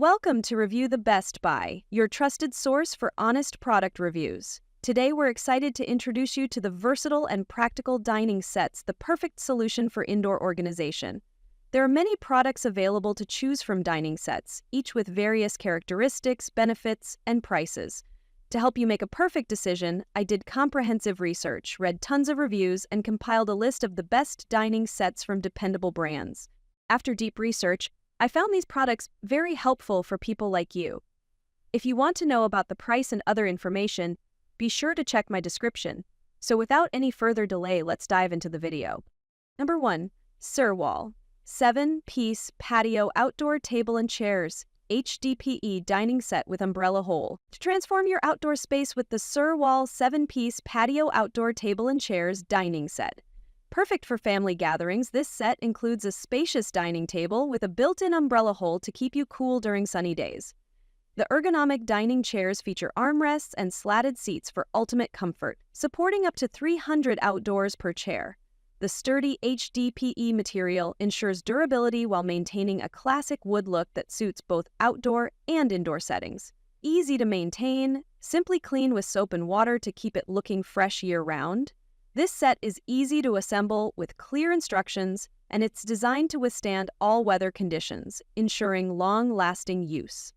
Welcome to Review the Best Buy, your trusted source for honest product reviews. Today we're excited to introduce you to the versatile and practical dining sets, the perfect solution for indoor organization. There are many products available to choose from dining sets, each with various characteristics, benefits, and prices. To help you make a perfect decision, I did comprehensive research, read tons of reviews, and compiled a list of the best dining sets from dependable brands. After deep research, I found these products very helpful for people like you. If you want to know about the price and other information, be sure to check my description. So without any further delay, let's dive into the video. Number 1. SERWALL 7-piece patio outdoor table and chairs, HDPE dining set with umbrella hole. To transform your outdoor space with the SERWALL 7-piece patio outdoor table and chairs dining set. Perfect for family gatherings, this set includes a spacious dining table with a built-in umbrella hole to keep you cool during sunny days. The ergonomic dining chairs feature armrests and slatted seats for ultimate comfort, supporting up to 300 outdoors per chair. The sturdy HDPE material ensures durability while maintaining a classic wood look that suits both outdoor and indoor settings. Easy to maintain, simply clean with soap and water to keep it looking fresh year-round. This set is easy to assemble with clear instructions, and it's designed to withstand all weather conditions, ensuring long-lasting use.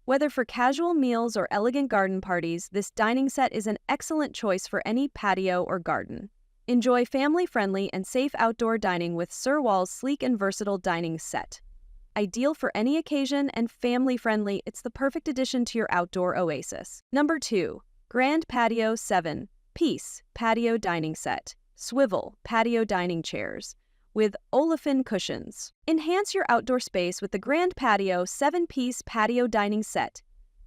Whether for casual meals or elegant garden parties, this dining set is an excellent choice for any patio or garden. Enjoy family-friendly and safe outdoor dining with SERWALL's sleek and versatile dining set. Ideal for any occasion and family-friendly, it's the perfect addition to your outdoor oasis. Number 2. Grand Patio 7-piece patio dining set, Swivel patio dining chairs with Olefin cushions. Enhance your outdoor space with the Grand Patio 7-piece patio dining set,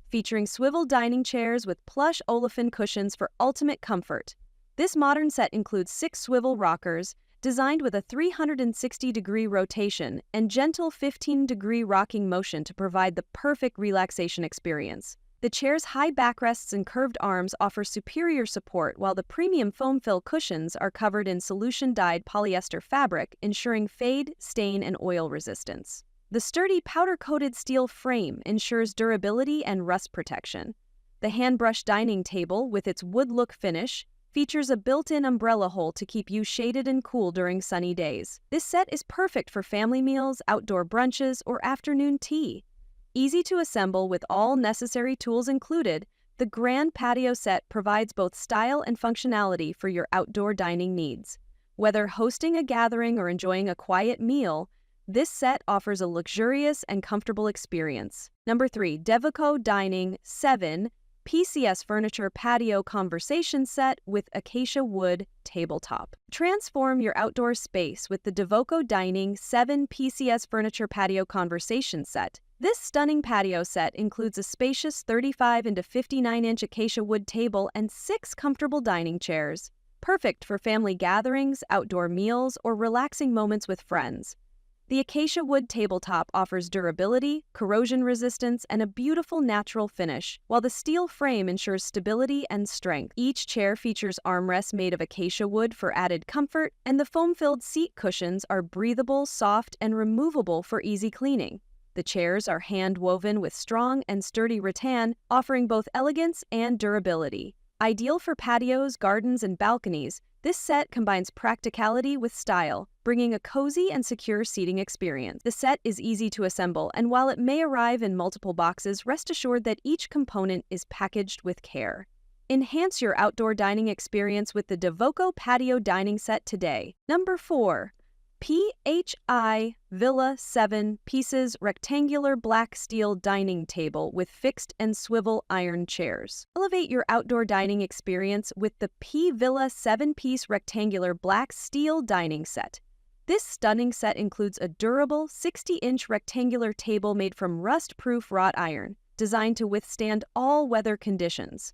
featuring swivel dining chairs with plush Olefin cushions for ultimate comfort. This modern set includes 6 swivel rockers, designed with a 360-degree rotation and gentle 15-degree rocking motion to provide the perfect relaxation experience. The chair's high backrests and curved arms offer superior support, while the premium foam fill cushions are covered in solution-dyed polyester fabric, ensuring fade, stain, and oil resistance. The sturdy powder-coated steel frame ensures durability and rust protection. The hand-brush dining table, with its wood-look finish, features a built-in umbrella hole to keep you shaded and cool during sunny days. This set is perfect for family meals, outdoor brunches, or afternoon tea. Easy to assemble with all necessary tools included, the Grand Patio set provides both style and functionality for your outdoor dining needs. Whether hosting a gathering or enjoying a quiet meal, this set offers a luxurious and comfortable experience. Number 3. Devoko Dining 7-PCS Furniture Patio Conversation Set with Acacia Wood Tabletop. Transform your outdoor space with the Devoko Dining 7-PCS Furniture Patio Conversation Set. This stunning patio set includes a spacious 35 into 59-inch acacia wood table and 6 comfortable dining chairs, perfect for family gatherings, outdoor meals, or relaxing moments with friends. The acacia wood tabletop offers durability, corrosion resistance, and a beautiful natural finish, while the steel frame ensures stability and strength. Each chair features armrests made of acacia wood for added comfort, and the foam-filled seat cushions are breathable, soft, and removable for easy cleaning. The chairs are hand-woven with strong and sturdy rattan, offering both elegance and durability. Ideal for patios, gardens, and balconies, this set combines practicality with style, bringing a cozy and secure seating experience. The set is easy to assemble, and while it may arrive in multiple boxes, rest assured that each component is packaged with care. Enhance your outdoor dining experience with the Devoko Patio Dining Set today. Number 4. PHI Villa 7-pieces rectangular black steel dining table with fixed and swivel iron chairs. Elevate your outdoor dining experience with the P Villa 7-piece rectangular black steel dining set. This stunning set includes a durable 60-inch rectangular table made from rust-proof wrought iron, designed to withstand all weather conditions.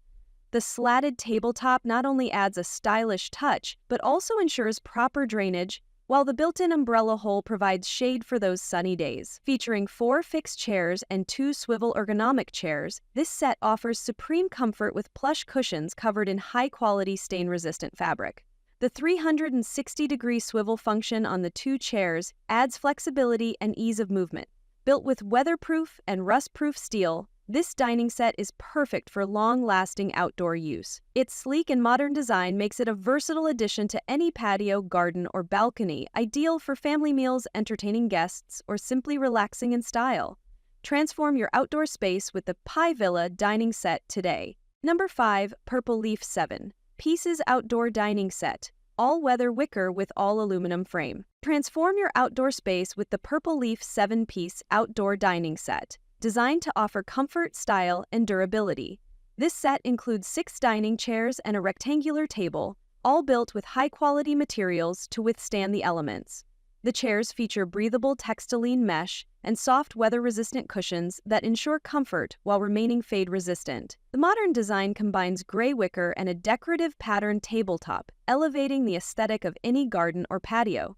The slatted tabletop not only adds a stylish touch, but also ensures proper drainage, while the built-in umbrella hole provides shade for those sunny days. Featuring 4 fixed chairs and 2 swivel ergonomic chairs, this set offers supreme comfort with plush cushions covered in high-quality stain-resistant fabric. The 360-degree swivel function on the 2 chairs adds flexibility and ease of movement, Built with weatherproof and rust-proof steel, this dining set is perfect for long-lasting outdoor use. Its sleek and modern design makes it a versatile addition to any patio, garden, or balcony, ideal for family meals, entertaining guests, or simply relaxing in style. Transform your outdoor space with the Pie Villa dining set today. Number 5. Purple Leaf 7 Pieces Outdoor Dining Set. All-weather wicker with all-aluminum frame. Transform your outdoor space with the Purple Leaf 7-piece outdoor dining set, designed to offer comfort, style, and durability. This set includes 6 dining chairs and a rectangular table, all built with high-quality materials to withstand the elements. The chairs feature breathable textiline mesh and soft weather-resistant cushions that ensure comfort while remaining fade-resistant. The modern design combines gray wicker and a decorative patterned tabletop, elevating the aesthetic of any garden or patio.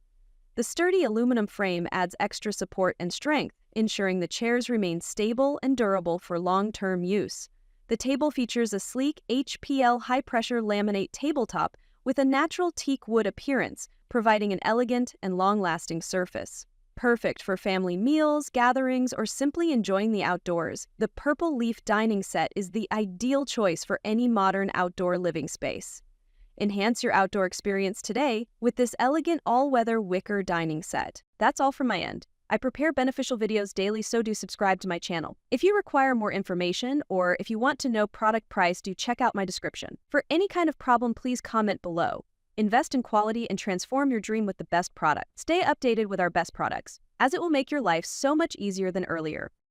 The sturdy aluminum frame adds extra support and strength, ensuring the chairs remain stable and durable for long-term use. The table features a sleek HPL high-pressure laminate tabletop with a natural teak wood appearance, providing an elegant and long-lasting surface. Perfect for family meals, gatherings, or simply enjoying the outdoors, the Purple Leaf dining set is the ideal choice for any modern outdoor living space. Enhance your outdoor experience today with this elegant all-weather wicker dining set. That's all from my end. I prepare beneficial videos daily, so do subscribe to my channel. If you require more information or if you want to know product price, do check out my description. For any kind of problem, please comment below. Invest in quality and transform your dream with the best product. Stay updated with our best products, as it will make your life so much easier than earlier.